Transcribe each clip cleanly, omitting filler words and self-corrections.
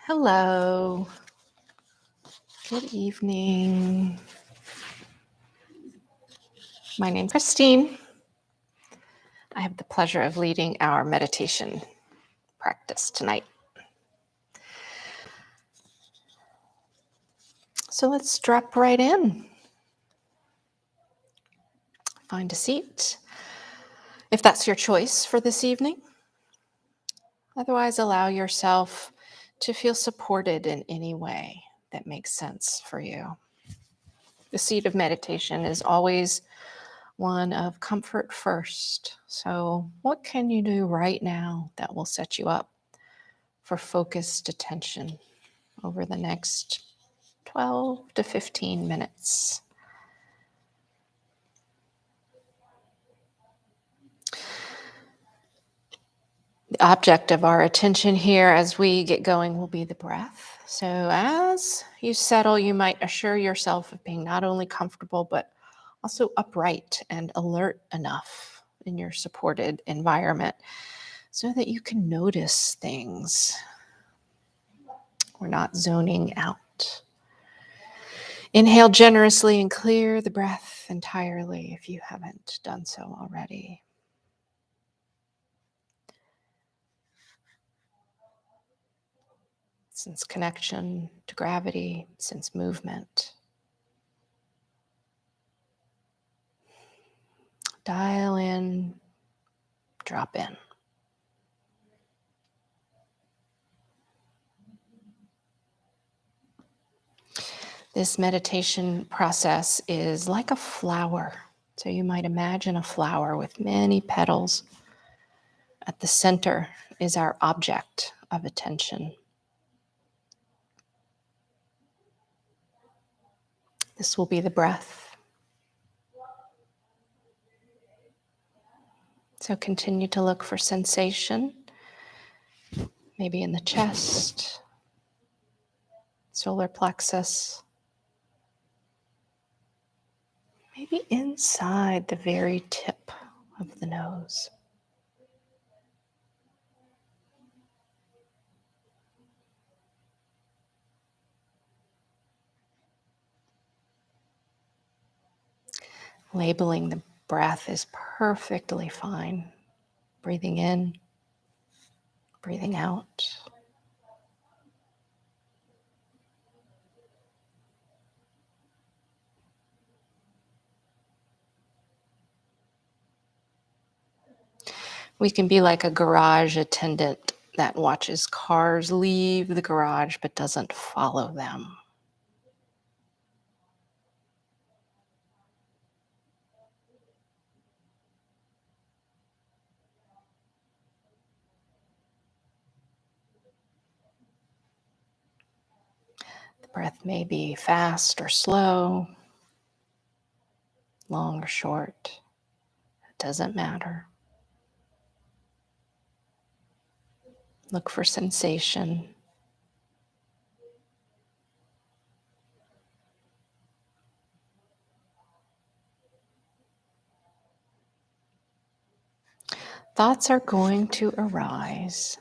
Hello. Good evening. My name's Christine. I have the pleasure of leading our meditation practice tonight. So let's drop right in. Find a seat, if that's your choice for this evening. Otherwise, allow yourself to feel supported in any way that makes sense for you. The seat of meditation is always one of comfort first. So what can you do right now that will set you up for focused attention over the next 12 to 15 minutes? The object of our attention here as we get going will be the breath. So as you settle, you might assure yourself of being not only comfortable, but also upright and alert enough in your supported environment so that you can notice things. We're not zoning out. Inhale generously and clear the breath entirely if you haven't done so already. Sense connection to gravity, sense movement. Dial in, drop in. This meditation process is like a flower. So you might imagine a flower with many petals. At the center is our object of attention. This will be the breath. So continue to look for sensation, maybe in the chest, solar plexus, maybe inside the very tip of the nose. Labeling the breath is perfectly fine. Breathing in, breathing out. We can be like a garage attendant that watches cars leave the garage but doesn't follow them. The breath may be fast or slow, long or short. It doesn't matter. Look for sensation. Thoughts are going to arise.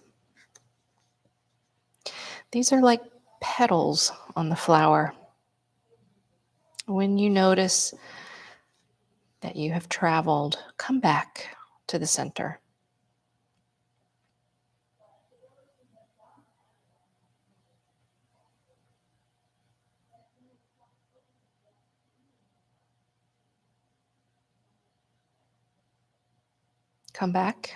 These are like petals on the flower. When you notice that you have traveled, come back to the center. Come back.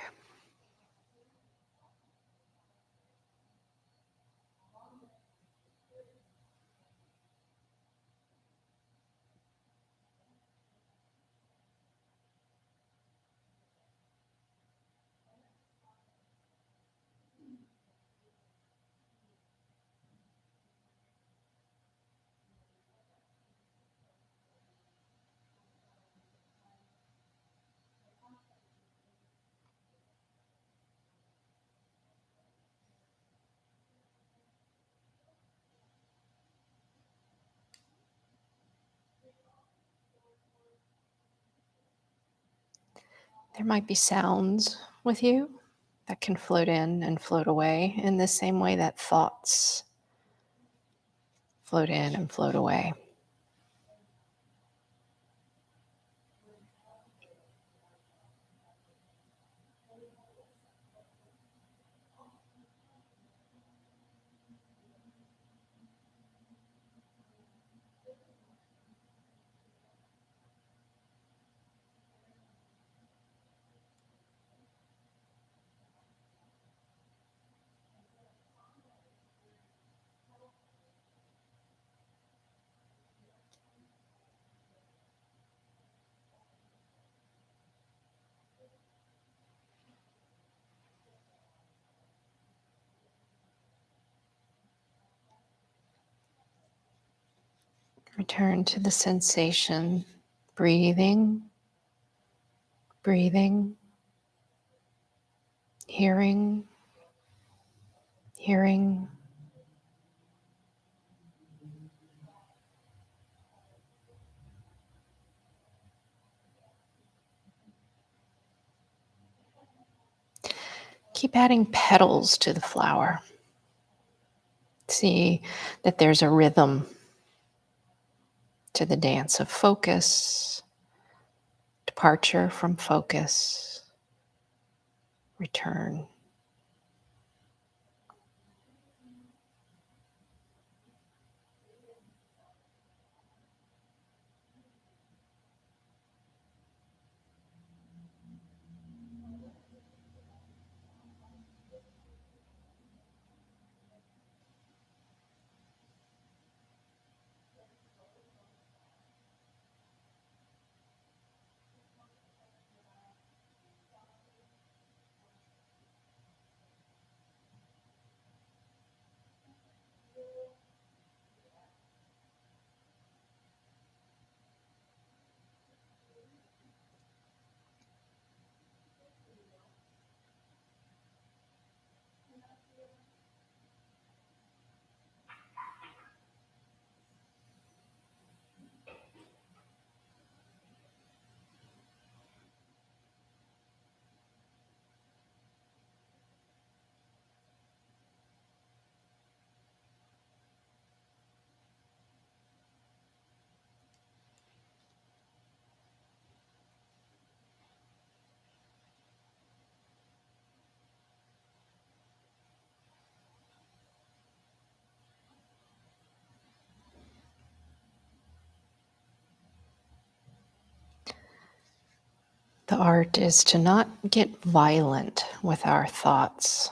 There might be sounds with you that can float in and float away in the same way that thoughts float in and float away. Return to the sensation, breathing, breathing, hearing, hearing. Keep adding petals to the flower. See that there's a rhythm to the dance of focus, departure from focus, return. The art is to not get violent with our thoughts.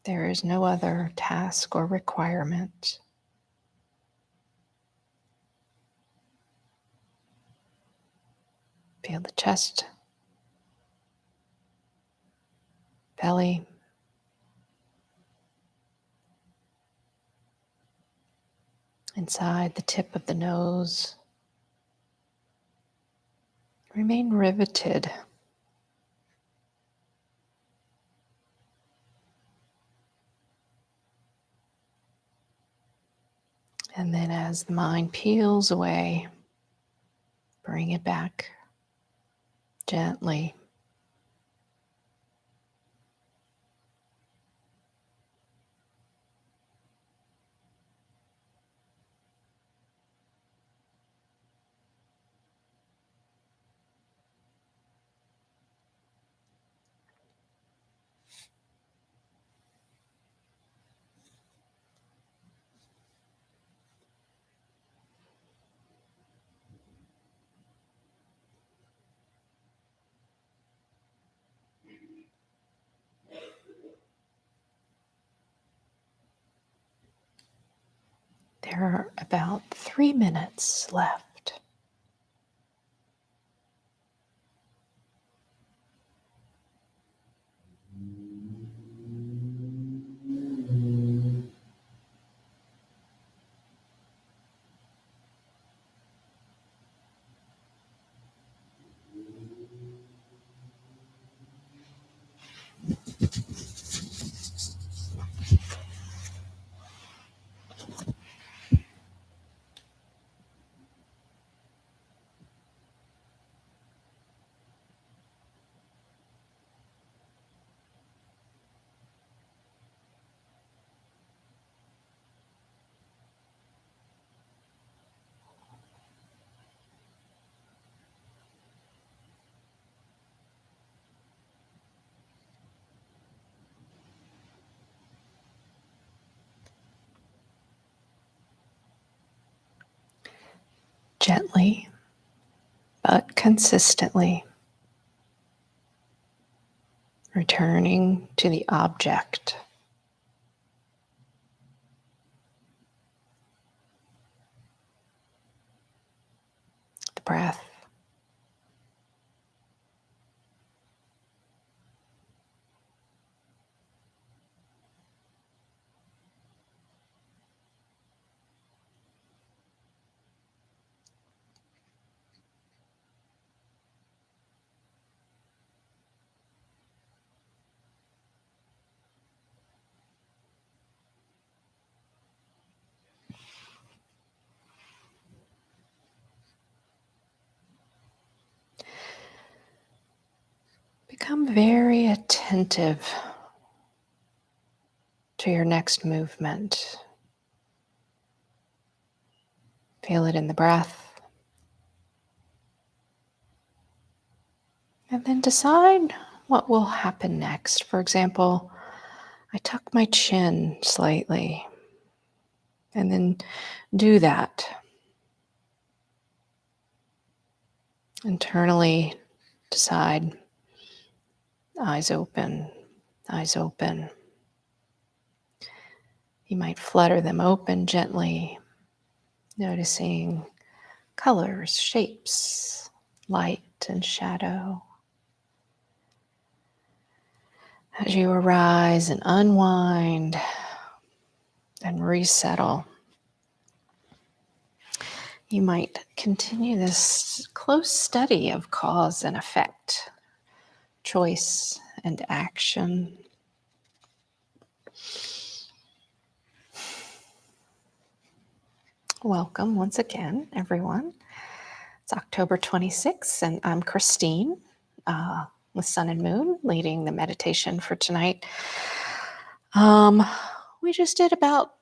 There is no other task or requirement. Feel the chest, belly, inside the tip of the nose. Remain riveted. And then as the mind peels away, bring it back gently. There are about 3 minutes left. Gently but consistently, returning to the object, the breath. Become very attentive to your next movement. Feel it in the breath. And then decide what will happen next. For example, I tuck my chin slightly and then do that. Internally decide, eyes open, eyes open. You might flutter them open gently, noticing colors, shapes, light and shadow. As you arise and unwind and resettle, you might continue this close study of cause and effect, choice and action. Welcome once again, everyone. It's October 26th, and I'm Christine with Sun and Moon leading the meditation for tonight. We just did about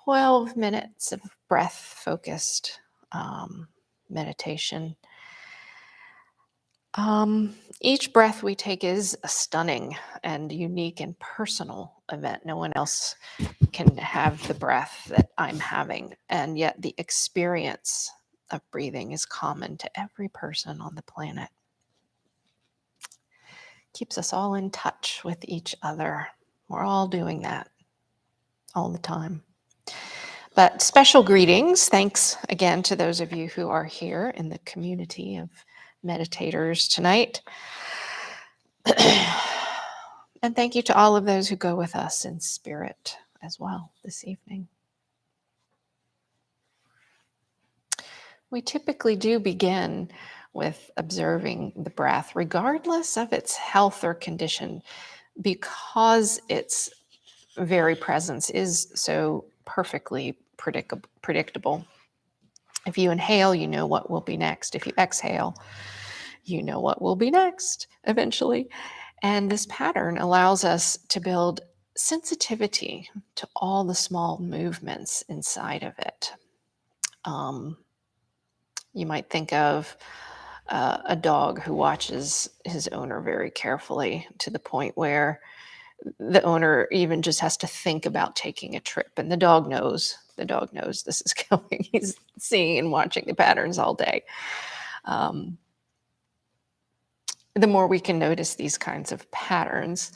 12 minutes of breath-focused meditation. Each breath we take is a stunning and unique and personal event. No one else can have the breath that I'm having, and yet the experience of breathing is common to every person on the planet. Keeps us all in touch with each other. We're all doing that all the time. But special greetings. Thanks again to those of you who are here in the community of meditators tonight. And thank you to all of those who go with us in spirit as well this evening. We typically do begin with observing the breath, regardless of its health or condition, because its very presence is so perfectly predictable. If you inhale, you know what will be next. If you exhale, you know what will be next eventually. And this pattern allows us to build sensitivity to all the small movements inside of it. You might think of a dog who watches his owner very carefully to the point where the owner even just has to think about taking a trip, and the dog knows this is coming. He's seeing and watching the patterns all day. The more we can notice these kinds of patterns,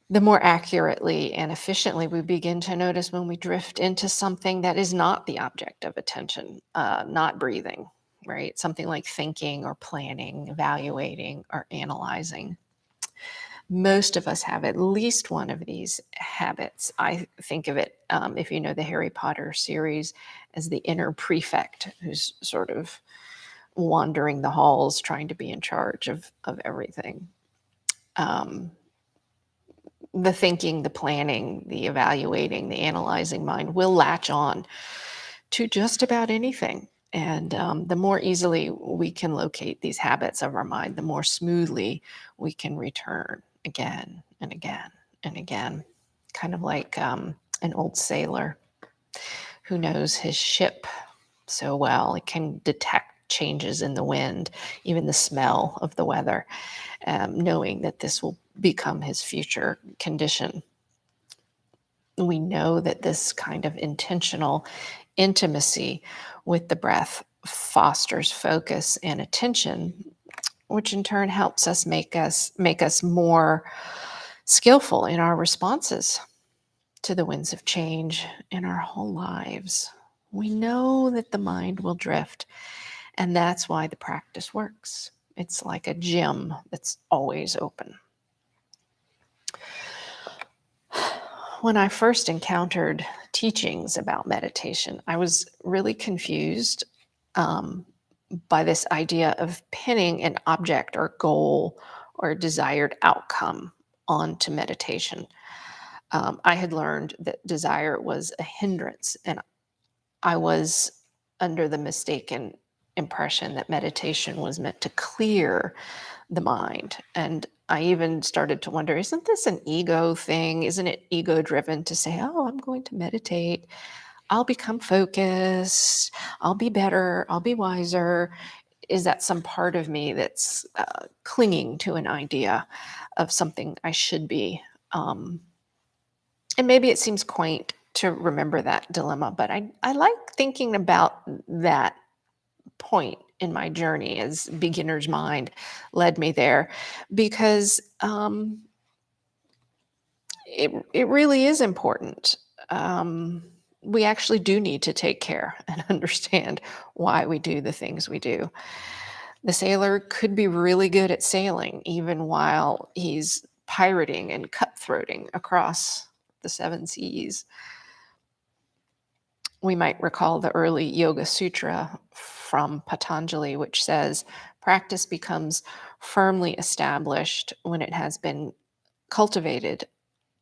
the more accurately and efficiently we begin to notice when we drift into something that is not the object of attention, not breathing, right? Something like thinking or planning, evaluating, or analyzing. Most of us have at least one of these habits. I think of it, if you know the Harry Potter series, as the inner prefect who's sort of wandering the halls trying to be in charge of everything. The thinking, the planning, the evaluating, the analyzing mind will latch on to just about anything. And the more easily we can locate these habits of our mind, the more smoothly we can return again and again and again. Kind of like an old sailor who knows his ship so well. It can detect changes in the wind, even the smell of the weather, knowing that this will become his future condition. We know that this kind of intentional Intimacy with the breath fosters focus and attention, which in turn helps us make us more skillful in our responses to the winds of change in our whole lives. We know that the mind will drift, and that's why the practice works. It's like a gym that's always open. When I first encountered teachings about meditation, I was really confused um, by this idea of pinning an object or goal or desired outcome onto meditation. I had learned that desire was a hindrance, and I was under the mistaken impression that meditation was meant to clear the mind. And I even started to wonder, isn't this an ego thing? Isn't it ego driven to say, oh, I'm going to meditate, I'll become focused, I'll be better, I'll be wiser? Is that some part of me that's clinging to an idea of something I should be? And maybe it seems quaint to remember that dilemma, but I like thinking about that point in my journey as beginner's mind led me there, because it really is important. Um, we actually do need to take care and understand why we do the things we do. The sailor could be really good at sailing even while he's pirating and cutthroating across the seven seas. We might recall the early Yoga Sutra from Patanjali, which says practice becomes firmly established when it has been cultivated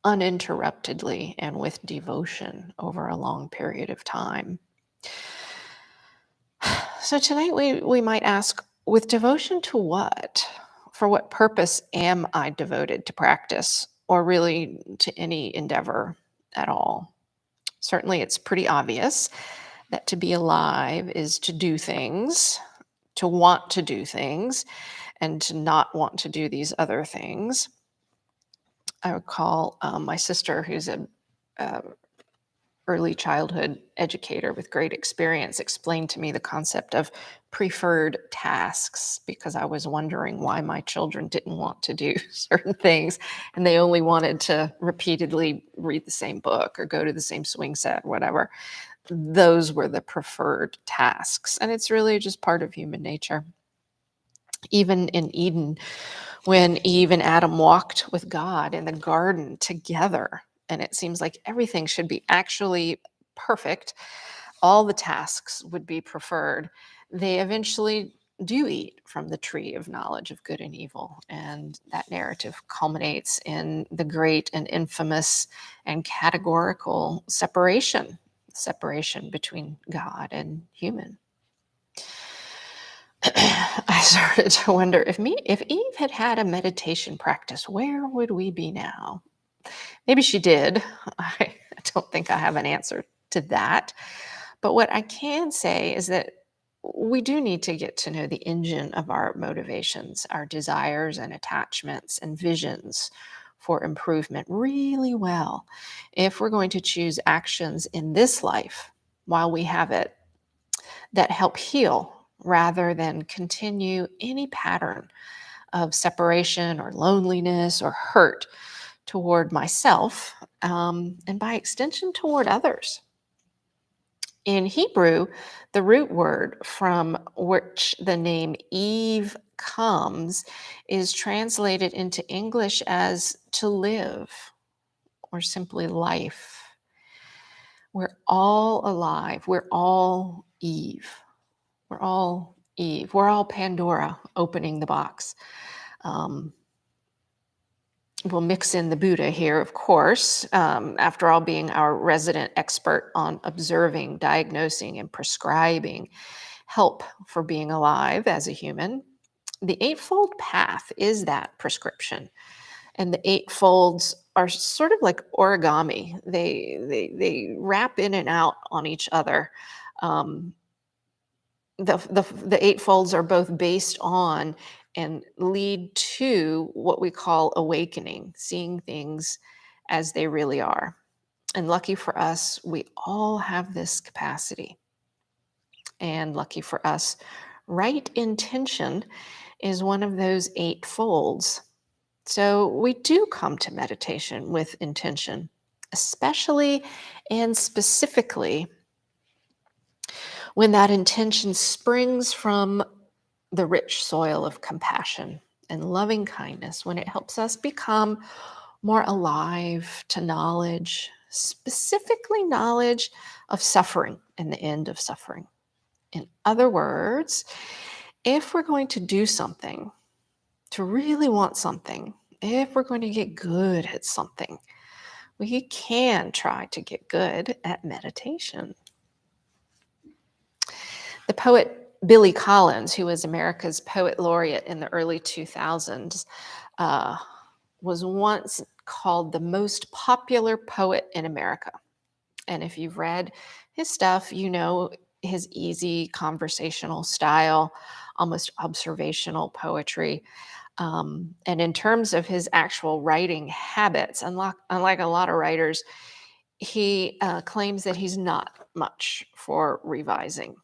uninterruptedly and with devotion over a long period of time. So tonight we might ask, with devotion to what? For what purpose am I devoted to practice, or really to any endeavor at all? Certainly, it's pretty obvious that to be alive is to do things, to want to do things, and to not want to do these other things. I recall my sister, who's a early childhood educator with great experience, explained to me the concept of preferred tasks, because I was wondering why my children didn't want to do certain things and they only wanted to repeatedly read the same book or go to the same swing set or whatever. Those were the preferred tasks. And it's really just part of human nature. Even in Eden, when Eve and Adam walked with God in the garden together, and it seems like everything should be actually perfect, all the tasks would be preferred. They eventually do eat from the tree of knowledge of good and evil. And that narrative culminates in the great and infamous and categorical separation between God and human. I started to wonder, if Eve had had a meditation practice, where would we be now? Maybe she did. I don't think I have an answer to that. But what I can say is that we do need to get to know the engine of our motivations, our desires and attachments and visions for improvement really well, if we're going to choose actions in this life while we have it that help heal rather than continue any pattern of separation or loneliness or hurt toward myself, and by extension toward others. In Hebrew, the root word from which the name Eve comes is translated into English as to live, or simply life. We're all alive. We're all Eve. We're all Eve. We're all Pandora opening the box. Um, we'll mix in the Buddha here, of course, after all, being our resident expert on observing, diagnosing, and prescribing help for being alive as a human. The Eightfold Path is that prescription. And the eight folds are sort of like origami. They wrap in and out on each other. Um, the eight folds are both based on and lead to what we call awakening, seeing things as they really are. And lucky for us, we all have this capacity. And lucky for us, right intention is one of those eight folds. So we do come to meditation with intention, especially and specifically when that intention springs from the rich soil of compassion and loving kindness, when it helps us become more alive to knowledge, specifically knowledge of suffering and the end of suffering. In other words, if we're going to do something, to really want something, if we're going to get good at something, we can try to get good at meditation. The poet Billy Collins, who was America's poet laureate in the early 2000s, uh, was once called the most popular poet in America. And if you've read his stuff, you know his easy conversational style, almost observational poetry. And in terms of his actual writing habits, unlike a lot of writers, he claims that he's not much for revising.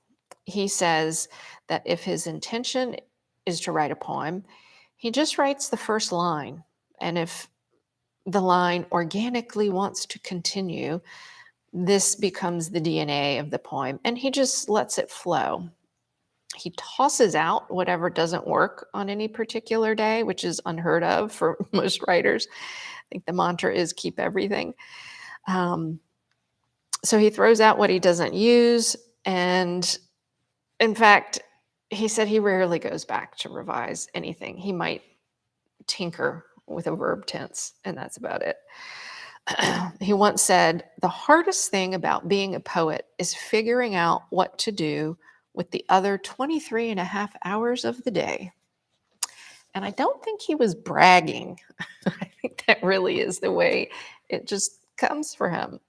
He says that if his intention is to write a poem, he just writes the first line. And if the line organically wants to continue, this becomes the DNA of the poem, and he just lets it flow. He tosses out whatever doesn't work on any particular day, which is unheard of for most writers. I think the mantra is keep everything. Um, so he throws out what he doesn't use. And in fact, he said he rarely goes back to revise anything. He might tinker with a verb tense, and that's about it. He once said, "The hardest thing about being a poet is figuring out what to do with the other 23 and a half hours of the day." And I don't think he was bragging. I think that really is the way it just comes for him.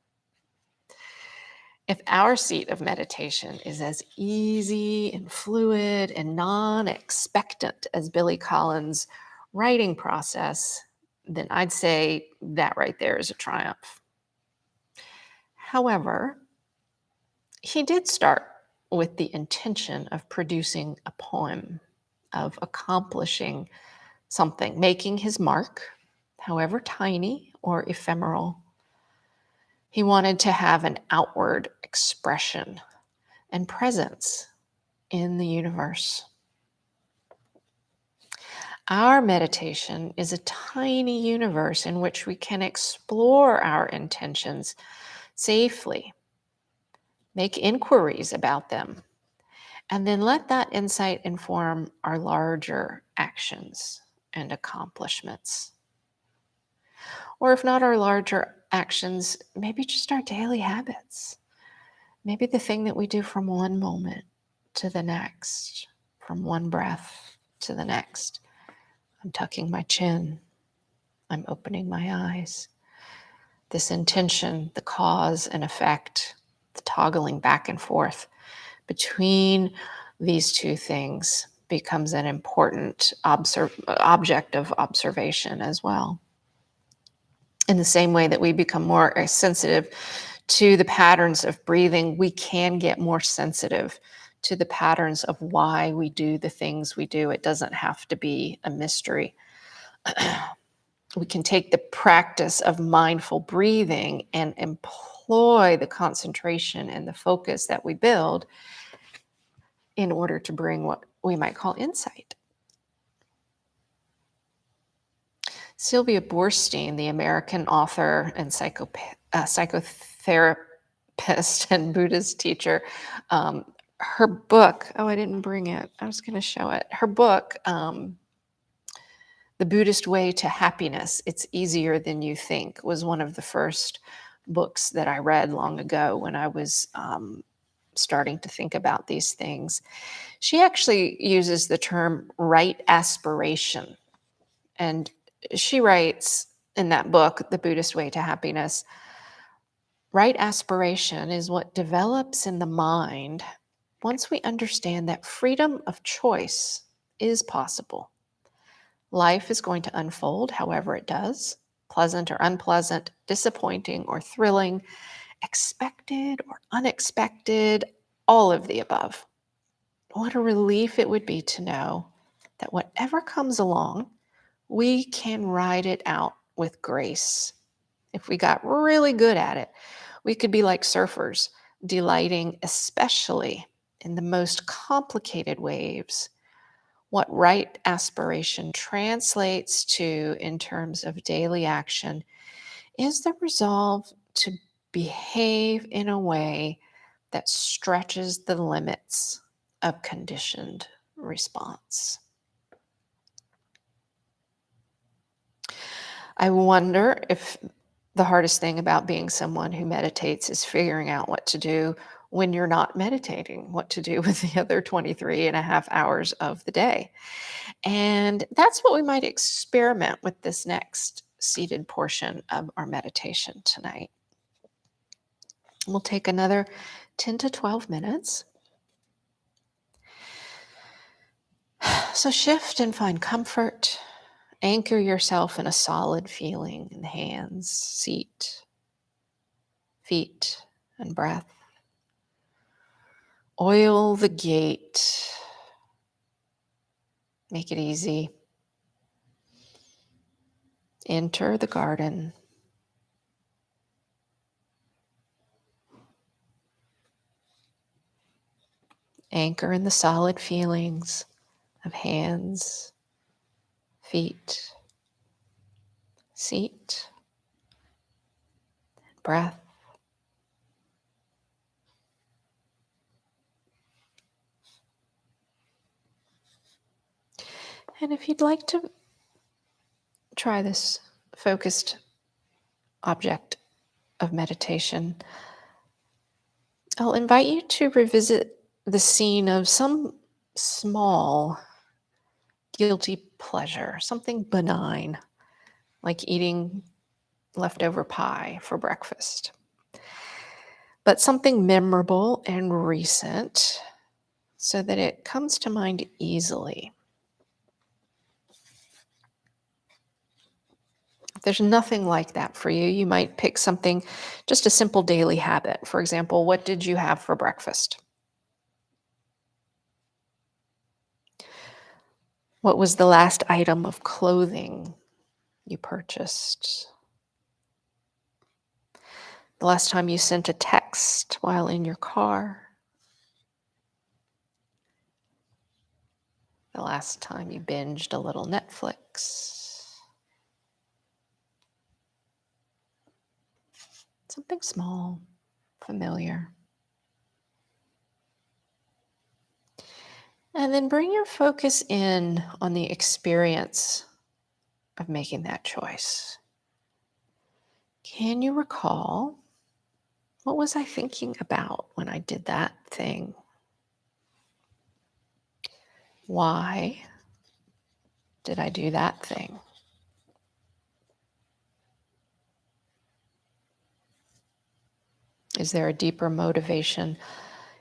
If our seat of meditation is as easy and fluid and non expectant as Billy Collins' writing process, then I'd say that right there is a triumph. However, he did start with the intention of producing a poem, of accomplishing something, making his mark, however tiny or ephemeral. He wanted to have an outward expression and presence in the universe. Our meditation is a tiny universe in which we can explore our intentions safely, make inquiries about them, and then let that insight inform our larger actions and accomplishments. Or if not our larger actions, maybe just our daily habits. Maybe the thing that we do from one moment to the next, from one breath to the next. I'm tucking my chin. I'm opening my eyes. This intention, the cause and effect, the toggling back and forth between these two things becomes an important object of observation as well. In the same way that we become more sensitive to the patterns of breathing, we can get more sensitive to the patterns of why we do the things we do. It doesn't have to be a mystery. We can take the practice of mindful breathing and employ the concentration and the focus that we build in order to bring what we might call insight. Sylvia Boorstein, the American author and psychotherapist and Buddhist teacher, her book, oh, I didn't bring it. I was going to show it. Her book, The Buddhist Way to Happiness, It's Easier Than You Think, was one of the first books that I read long ago when I was starting to think about these things. She actually uses the term right aspiration. And she writes in that book, The Buddhist Way to Happiness, right aspiration is what develops in the mind once we understand that freedom of choice is possible. Life is going to unfold however it does, pleasant or unpleasant, disappointing or thrilling, expected or unexpected, all of the above. What a relief it would be to know that whatever comes along, we can ride it out with grace. If we got really good at it, we could be like surfers, delighting especially in the most complicated waves. What right aspiration translates to in terms of daily action is the resolve to behave in a way that stretches the limits of conditioned response. I wonder if the hardest thing about being someone who meditates is figuring out what to do when you're not meditating, what to do with the other 23 and a half hours of the day. And that's what we might experiment with this next seated portion of our meditation tonight. We'll take another 10 to 12 minutes. So shift and find comfort. Anchor yourself in a solid feeling in hands, seat, feet, and breath. Oil the gate. Make it easy. Enter the garden. Anchor in the solid feelings of hands, feet, seat, breath. And if you'd like to try this focused object of meditation, I'll invite you to revisit the scene of some small guilty pleasure, something benign, like eating leftover pie for breakfast, but something memorable and recent so that it comes to mind easily. If there's nothing like that for you, you might pick something, just a simple daily habit. For example, what did you have for breakfast? What was the last item of clothing you purchased? The last time you sent a text while in your car? The last time you binged a little Netflix? Something small, familiar. And then bring your focus in on the experience of making that choice. Can you recall, what was I thinking about when I did that thing? Why did I do that thing? Is there a deeper motivation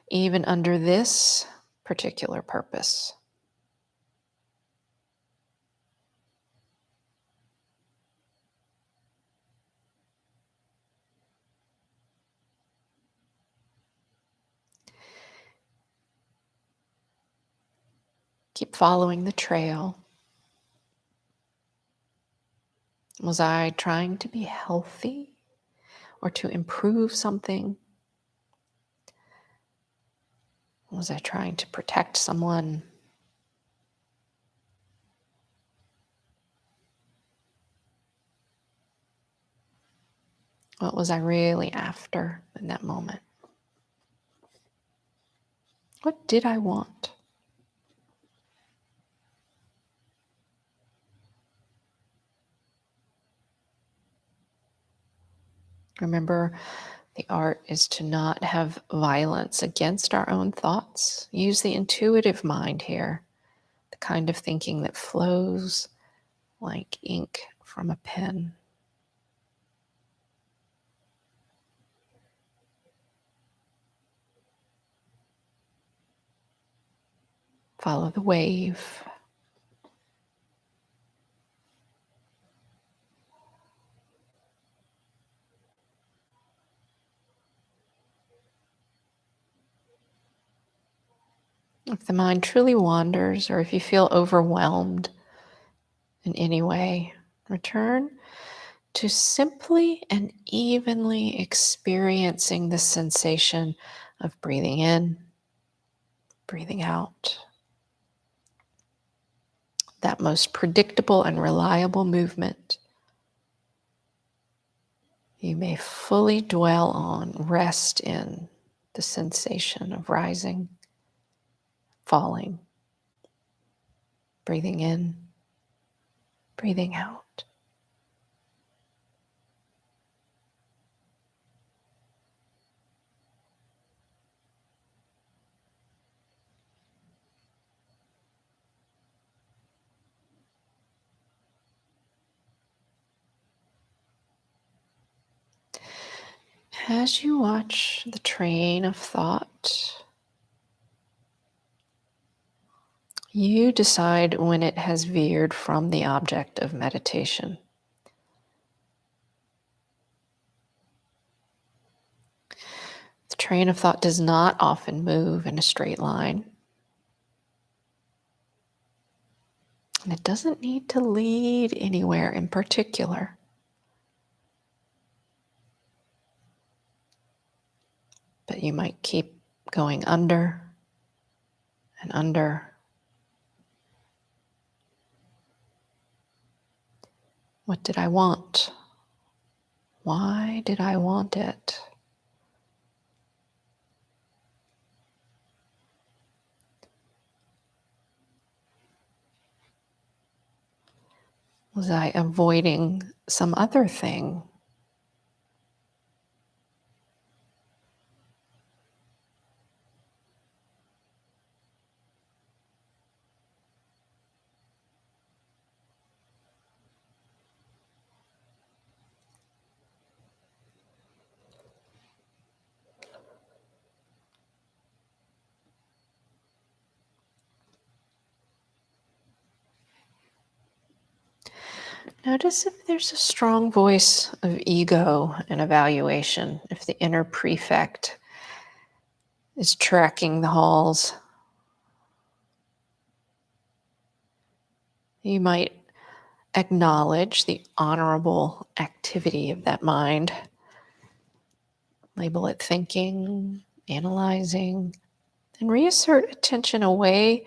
even under this particular purpose? Keep following the trail. Was I trying to be healthy or to improve something? Was I trying to protect someone? What was I really after in that moment? What did I want? Remember, the art is to not have violence against our own thoughts. Use the intuitive mind here, the kind of thinking that flows like ink from a pen. Follow the wave. If the mind truly wanders or if you feel overwhelmed in any way, return to simply and evenly experiencing the sensation of breathing in, breathing out. That most predictable and reliable movement you may fully dwell on, rest in the sensation of rising, falling, breathing in, breathing out. As you watch the train of thought, you decide when it has veered from the object of meditation. The train of thought does not often move in a straight line, and it doesn't need to lead anywhere in particular. But you might keep going under and under. What did I want? Why did I want it? Was I avoiding some other thing? Notice if there's a strong voice of ego and evaluation, if the inner prefect is tracking the halls. You might acknowledge the honorable activity of that mind. Label it thinking, analyzing, and reassert attention away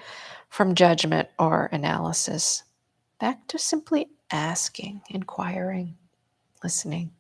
from judgment or analysis, back to simply asking, inquiring, listening.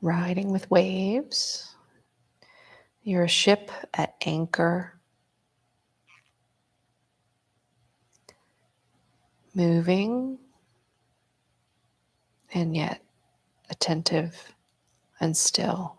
Riding with waves. You're a ship at anchor, moving and yet attentive and still.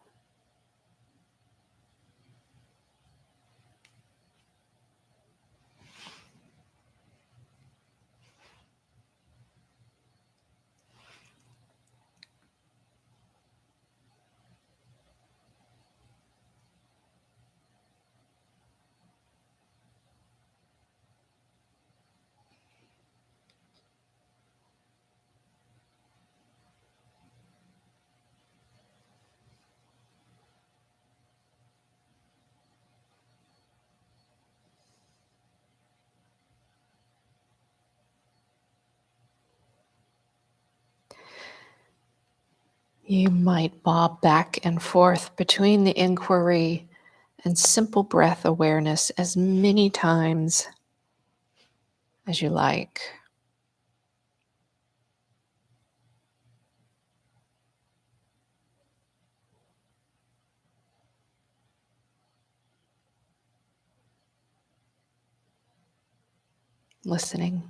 You might bob back and forth between the inquiry and simple breath awareness as many times as you like. listening.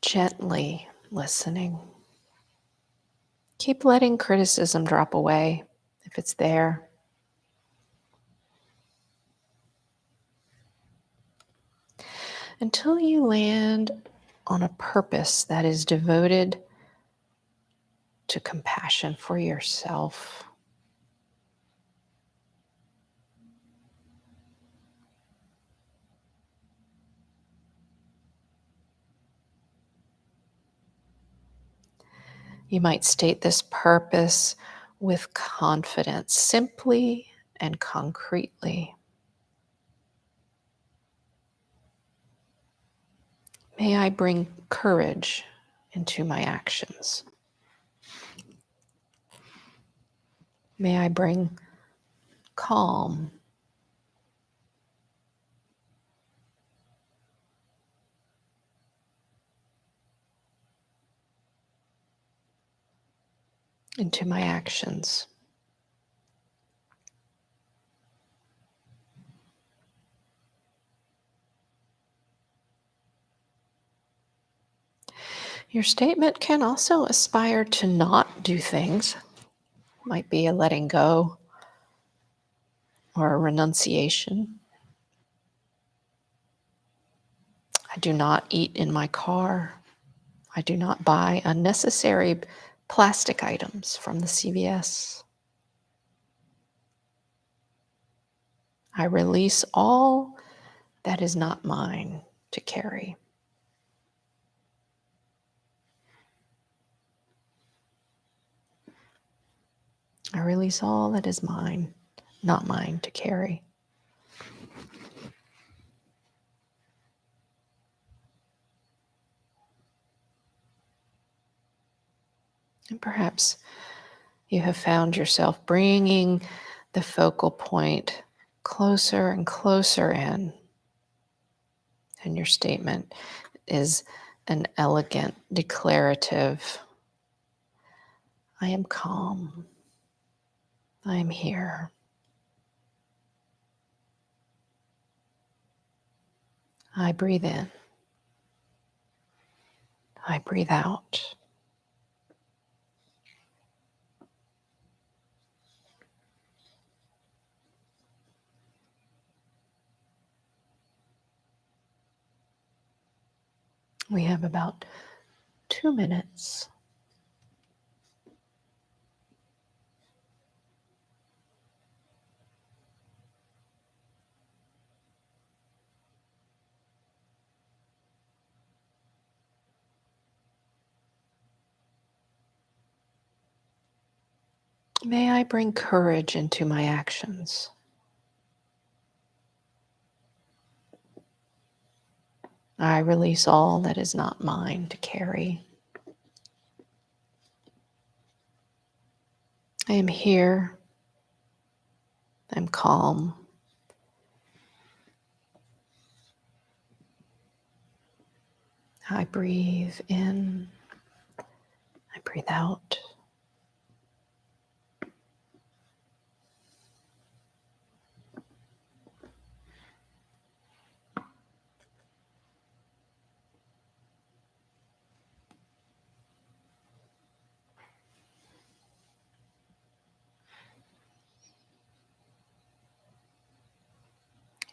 Gently listening. Keep letting criticism drop away if it's there. Until you land on a purpose that is devoted to compassion for yourself. You might state this purpose with confidence, simply and concretely. May I bring courage into my actions. May I bring calm into my actions. Your statement can also aspire to not do things. Might be a letting go or a renunciation. I do not eat in my car. I do not buy unnecessary plastic items from the CVS. I release all that is not mine to carry. I release all that is mine, not mine to carry. And perhaps you have found yourself bringing the focal point closer and closer in. And your statement is an elegant, declarative, I am calm. I am here. I breathe in. I breathe out. We have about 2 minutes. May I bring courage into my actions. I release all that is not mine to carry. I am here. I'm calm. I breathe in. I breathe out.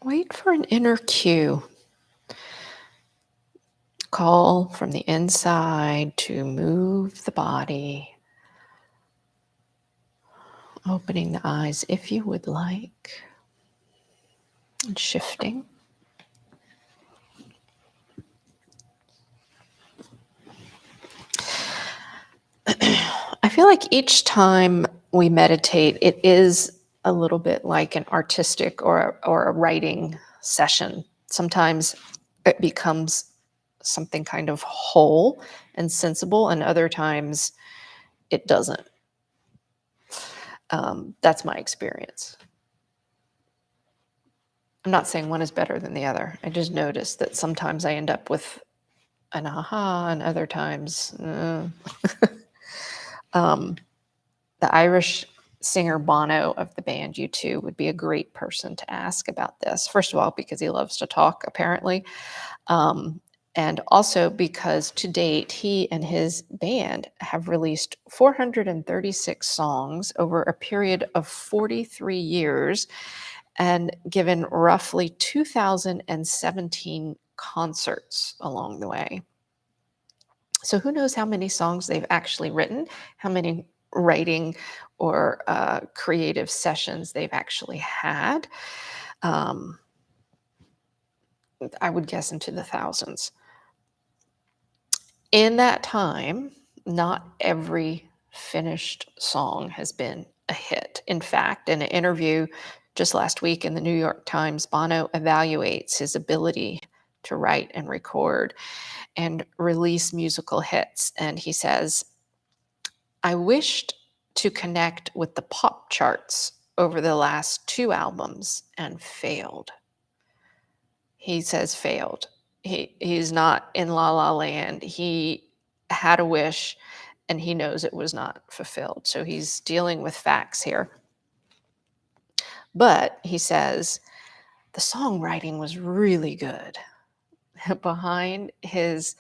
Wait for an inner cue. Call from the inside to move the body, opening the eyes if you would like, and shifting. I feel like each time we meditate, it is a little bit like an artistic or a writing session. Sometimes it becomes something kind of whole and sensible, and other times it doesn't. That's my experience. I'm not saying one is better than the other. I just noticed that sometimes I end up with an aha, and other times, um, the Irish singer Bono of the band U2 would be a great person to ask about this. First of all, because he loves to talk, apparently, um, and also because to date, he and his band have released 436 songs over a period of 43 years and given roughly 2,017 concerts along the way. So who knows how many songs they've actually written, how many writing or creative sessions they've actually had. Um, I would guess into the thousands. In that time, not every finished song has been a hit. In fact, in an interview just last week in the New York Times, Bono evaluates his ability to write and record and release musical hits. And he says, I wished to connect with the pop charts over the last two albums and failed. He says failed. He's not in La La Land. He had a wish and he knows it was not fulfilled. So he's dealing with facts here. But he says the songwriting was really good. Behind his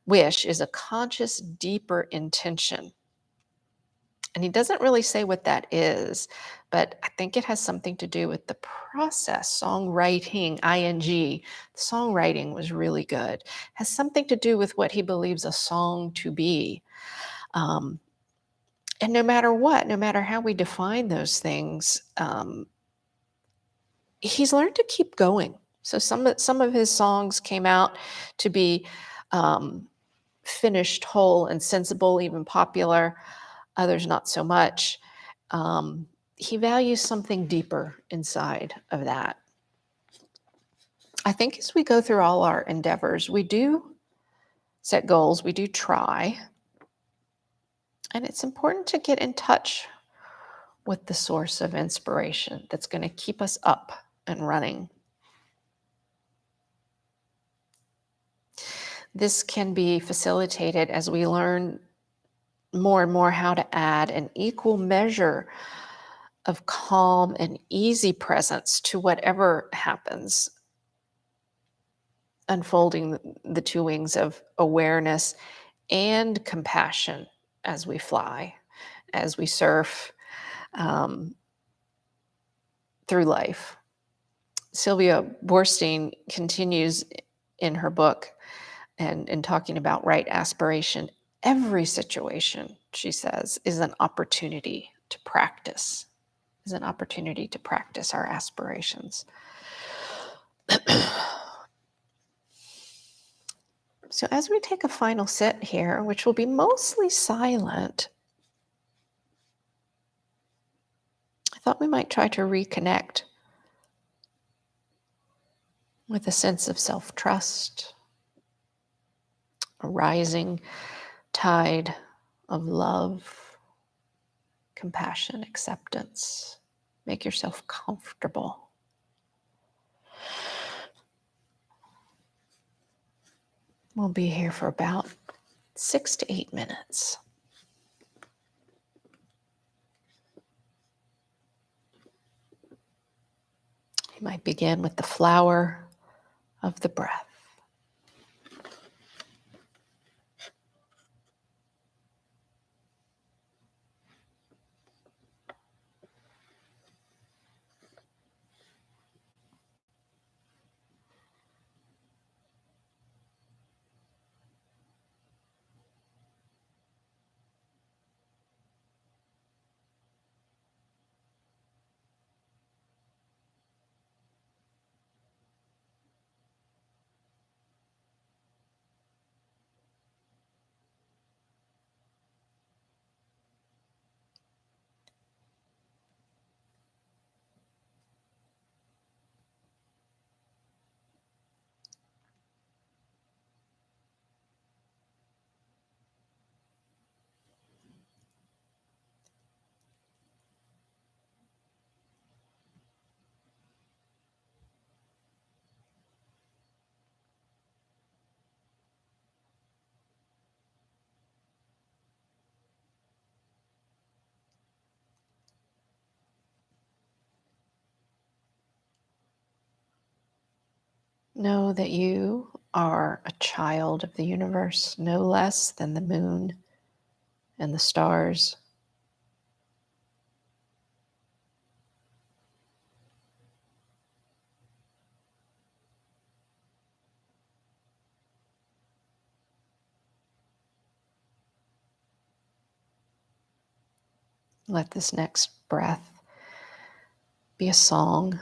wish is a conscious, deeper intention. And he doesn't really say what that is, but I think it has something to do with the process. Songwriting, ing, songwriting was really good. Has something to do with what he believes a song to be. Um, and no matter what, no matter how we define those things, he's learned to keep going. So some of his songs came out to be um, finished, whole, and sensible, even popular. Others not so much. He values something deeper inside of that. I think as we go through all our endeavors, we do set goals, we do try, and it's important to get in touch with the source of inspiration that's going to keep us up and running. This can be facilitated as we learn more and more how to add an equal measure of calm and easy presence to whatever happens, unfolding the two wings of awareness and compassion as we fly, as we surf um, through life. Sylvia Boorstein continues in her book and in talking about right aspiration. Every situation, she says, is an opportunity to practice, is an opportunity to practice our aspirations. So as we take a final sit here, which will be mostly silent, I thought we might try to reconnect with a sense of self-trust, a rising tide of love, compassion, acceptance. Make yourself comfortable. We'll be here for about 6 to 8 minutes. You might begin with the flower of the breath. Know that you are a child of the universe, no less than the moon and the stars. Let this next breath be a song.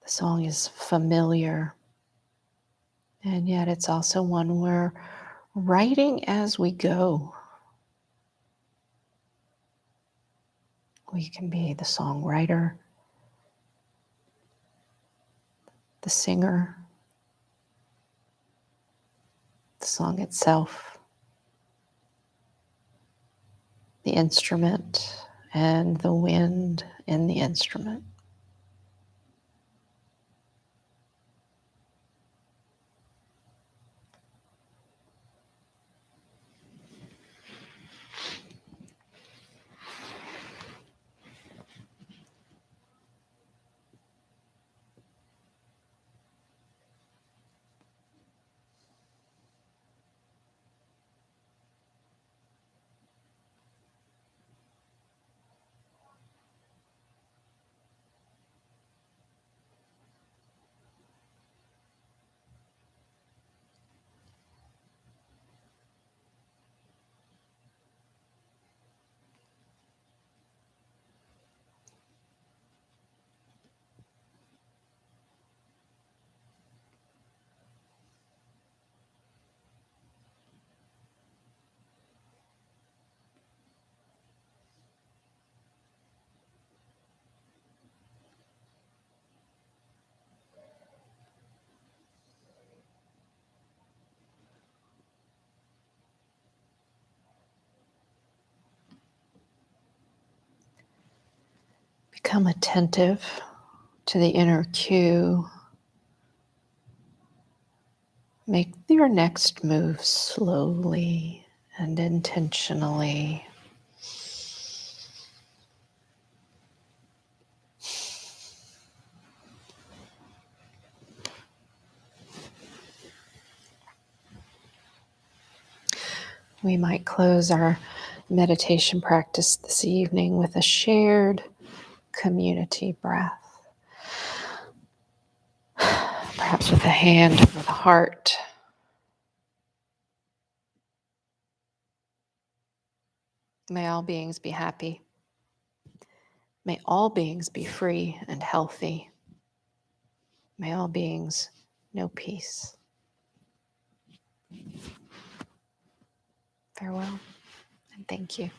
The song is familiar, and yet it's also one we're writing as we go. We can be the songwriter, the singer, the song itself, the instrument, and the wind in the instrument. Become attentive to the inner cue. Make your next move slowly and intentionally. We might close our meditation practice this evening with a shared community breath, perhaps with a hand over the heart. May all beings be happy. May all beings be free and healthy. May all beings know peace. Farewell, and thank you.